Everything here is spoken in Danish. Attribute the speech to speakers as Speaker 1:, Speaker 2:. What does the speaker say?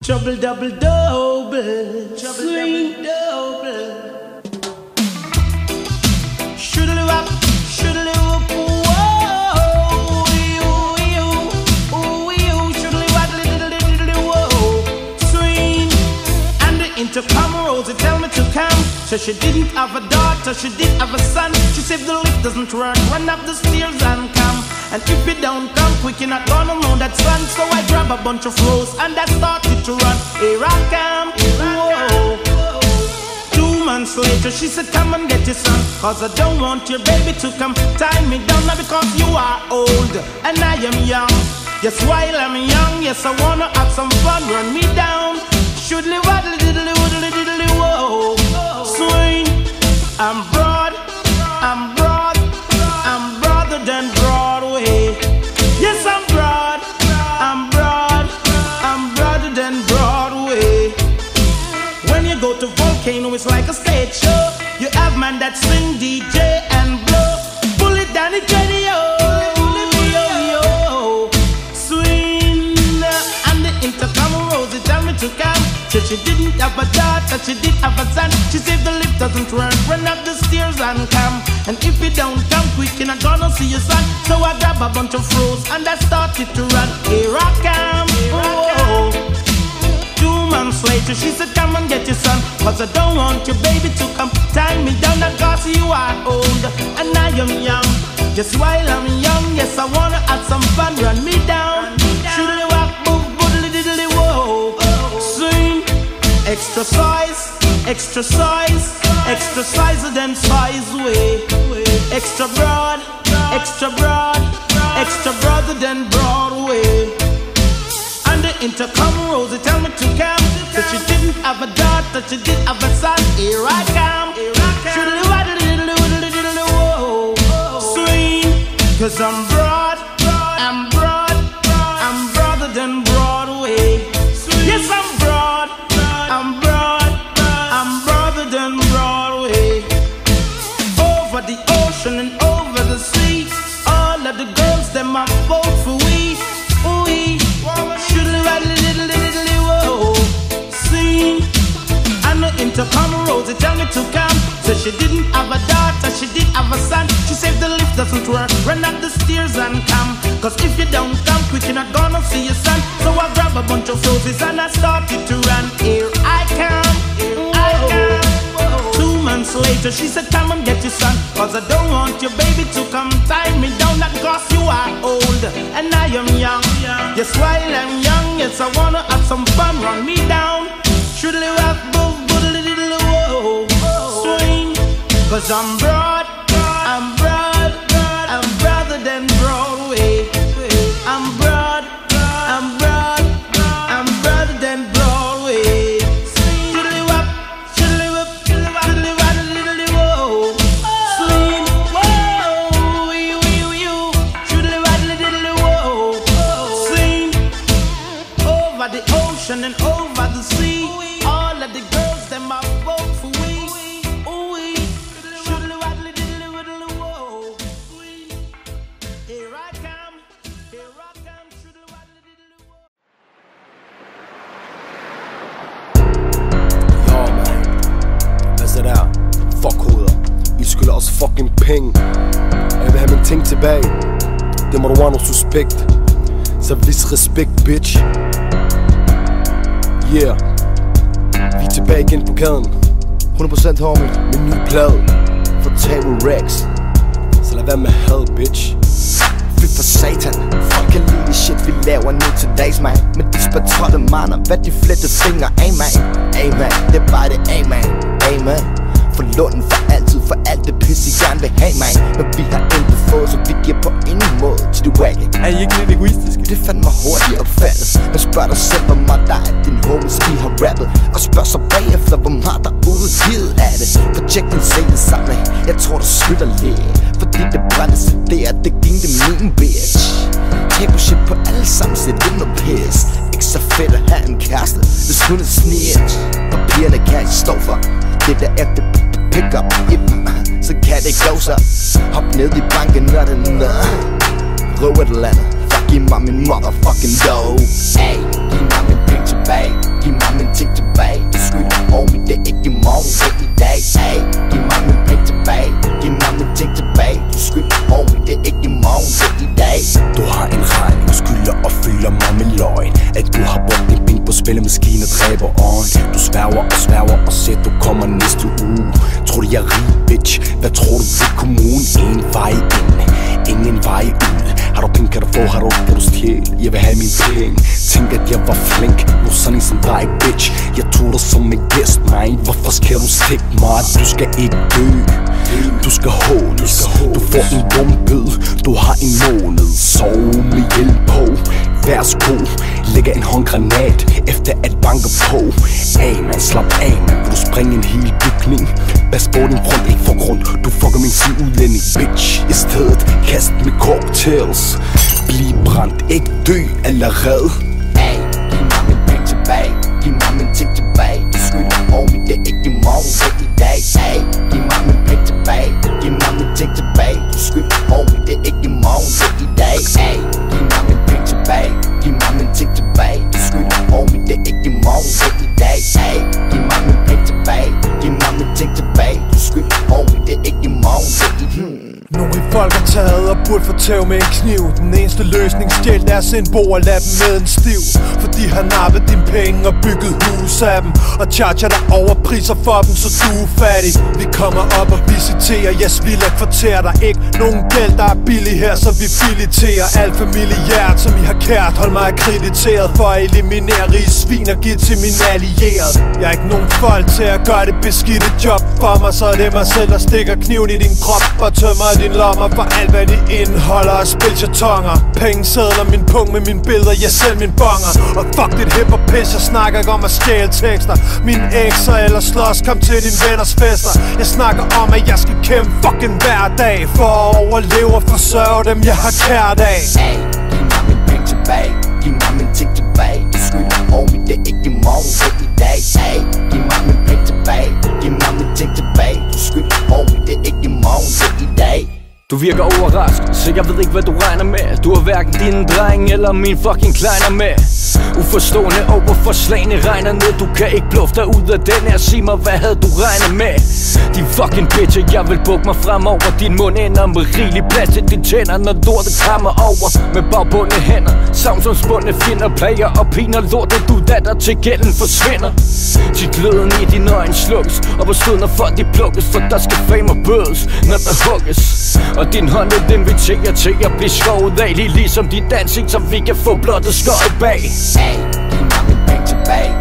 Speaker 1: Trouble double double, trouble double double. Shoodly wop, shoodly whoop, whoa, shoodly wop, diddly whoa. Swing, and the intercom Rosie tell me to come. So she didn't have a daughter, she did have a son. She said the lift doesn't work, run up the stairs and come. And if you don't come quick, you're not gonna know that son. So I grab a bunch of flows and I started to run. Here I come, whoa. 2 months later, she said, come and get your son, cause I don't want your baby to come tie me down. Now because you are old and I am young. Yes, while I'm young, yes, I wanna have some fun. Run me down, shoodly waddly diddly woodly diddly whoa. Swing, I'm broad, I'm broad, I'm broader than Broadway. Yes, I'm broad, I'm broad, I'm broader than Broadway. When you go to Volcano, it's like a stage show. You have man that swing, DJ and blow. Pull it down, it's ready, yo, yo. Swing, and the intercom Rosie tell me to come. So she didn't have a daughter, she did have a son. She said the lift doesn't work, run up the stairs and come. And if you don't come quick, you're not gonna see your son. So I grab a bunch of froze and I started to run. Here I come, whoa. 2 months later, she said, come and get your son, cause I don't want your baby to come tie me down. Cause you are old and I am young. Just while I'm young, yes, I wanna have some fun. Run me down, shoodly walk, move, boodly diddly whoa. Swing, extra size, extra size, extra size than size way. Extra broad, extra broad, extra broader than Broadway. And the intercom Rosie tell me to come. So she didn't have a daughter, she did have a son. Here I come, shoodly waddly diddly woodly diddly whoa. Swing, cause I'm broad, I'm broad, I'm broader than Broadway. Yes, I'm broad, I'm broad, I'm broader than Broadway. Over the ocean and over the sea, all of the girls them are vote for we. Ooh-wee, shoodly waddly diddly diddly whoa. Sing, and the intercom Rosie tell me to come. So she didn't have a daughter, she did have a son. She said the lift doesn't work, run up the stairs and come. Cause if you don't come quick, you're not gonna see your son. So I grab a bunch of roses and I started to run. Here I come, I come. 2 months later, she said, come and get your son, cause I don't want your baby to come tie me down. Not cause you are old and I am young. Yes, while I'm young, yes, I wanna have some fun. Run me down, shoodly wop, boo, boodly diddly whoa. Swing, cause I'm broad, I'm broad, I'm broader than Broadway. I'm broad, I'm broad, I'm broader than Broadway. Shoodly wop, shoodly wop, shoodly wop, diddly whoa. Swing, whoa, you, shoodly wop, diddly whoa. Swing, over the ocean and over the sea, all of the girls them are vote for we. Ooh-wee, shoodly wop, diddly diddly whoa. Here I come, shoodly wop, diddly whoa.
Speaker 2: Ja, man. Hvad så der? Fuckhoveder. I skylder også fucking penge. Jeg vil have mine ting tilbage. Det må du være noget suspekt. Så vis respekt, bitch. Yeah. Vi er tilbage igen på gaden. 100% homie. Min nye plade for Table Rex. Så lad være med had, bitch. Fy for satan. Folk kan lide det shit vi laver nu til dags, man. Men de spatotte mander, hvad de flettede fingre af, man. Ay, man, det er bare det, ay, man. Ay, man. For lunden for altid, for alt det pis I gerne vil have, man. Men vi har intet fået, så vi giver på ingen måde til det wacky.
Speaker 3: Er I ikke lidt egoistiske?
Speaker 2: Det er fandme hurtigt opfattet. Men spørg dig selv, hvor meget der er din homies I har rappet. Og spørg så bagefter, hvor meget der er udgivet af det. For tjek din scene sammen, jeg tror du skylder lidt. Fordi det brændte sig der, det ging det min bitch. Tag shit på alle sammen, så det er noget pis. Ikke så fedt at have en kæreste, hvis hun er snitch. Papirerne kan ikke stå for det der efter pick up, så kan det gå så. Hop ned i banken, når det er ned. Røv et eller andet, fuck, giv mig min motherfucking dough. Ay, giv mig min penge tilbage. For spillemaskiner dræber øjen. Du sværger og siger du kommer næste uge. Tror du jeg er rig, bitch? Hvad tror du det kommunen? En vej ind, ingen vej ud. Har du penge, kan du få, har du kan du stjæle. Jeg vil have min penge. Tænk at jeg var flink, nu sådan en som dig, bitch. Jeg tog dig som en gæst, man. Hvorfor skal du stikke mig? Du skal ikke dø. Du skal holdes. Du får en dumbød. Du har en måned. Sove med hjælp på. Værsgo. Lægger en håndgranat efter at banke på. Man, slap af, man. Vil du springe en hel bygning? Pas på din front, ikke for grund. Du fucker min sin udlænding, bitch. I stedet kast med cocktails. Bliv brændt, ikke dø allerede.
Speaker 3: Giv mig min penge tilbage. Giv mig min ting tilbage. Du skylder homie, det er ikke i morgen, det er i dag. Giv mig min penge tilbage. Giv mig min ting tilbage. Du skylder homie, det er ikke i morgen, det er i dag. Giv mig min penge tilbage. Giv mig min ting tilbage. Du skylder homie, det er ikke i morgen, det er i dag. Giv mig min penge tilbage. Giv mig min ting tilbage. Du skylder homie, det er ikke i morgen, det er i dag.
Speaker 4: Nogle folk er taget og burde få tæv med en kniv. Den eneste løsning stjæl deres indbo og lad dem med en stiv. For de har nappet dine penge og bygget hus af dem og charger dig overpriser for dem, så du er fattig. Vi kommer op og visiterer, yes, vi lader kvarter. Der er ikke nogen gæld, der er billig her, så vi fileterer alt familiært, som I har kært. Hold mig akkrediteret for at eliminere rige svin og give til min allierede. Jeg er ikke nogen folk til at gøre det beskidte job for mig, så det er mig selv, der stikker kniven i din krop og tømmer din lommer for alt hvad det indeholder og spilchatonger. Pengesedler, min pung med mine billeder, jeg selv min bonger. Og fuck dit hip og pis, jeg snakker ikke om at stjæle tekster. Mine ekser eller slås, kom til din venners fester. Jeg snakker om at jeg skal kæmpe fucking hver dag for at overleve og forsørge dem jeg har kært af.
Speaker 3: Giv mig min penge tilbage. Giv mig min ting tilbage. Du skylder homie, det er ikke i morgen, det er i dag. Giv mig min penge tilbage. Giv mig min ting tilbage. Du skylder homie, det er ikke i morgen, det er i dag.
Speaker 5: Du virker overrasket, så jeg ved ikke hvad du regner med. Du har hverken din dreng eller min fucking kleiner med. Uforstående og uforslagne regner ned. Du kan ikke bluffe dig ud af den her. Sig mig, hvad havde du regnet med? De fucking bitcher, jeg vil bukke mig fremover. Din mund ender med rigelig plads til dine tænder, når lortet krammer over. Med bagbundne hænder, savnsomspundne finder, plager og piner lortet du datter til gælden forsvinder. Til gløden i dine øjne slukkes, og på stød når folk de plukkes. For der skal fame og bødes, når der hugges. Og din hånd vil inviterer til at blive skåret af, ligesom din dansing, så vi kan få blottet skøjet bag.
Speaker 3: Giv mig min penge tilbage.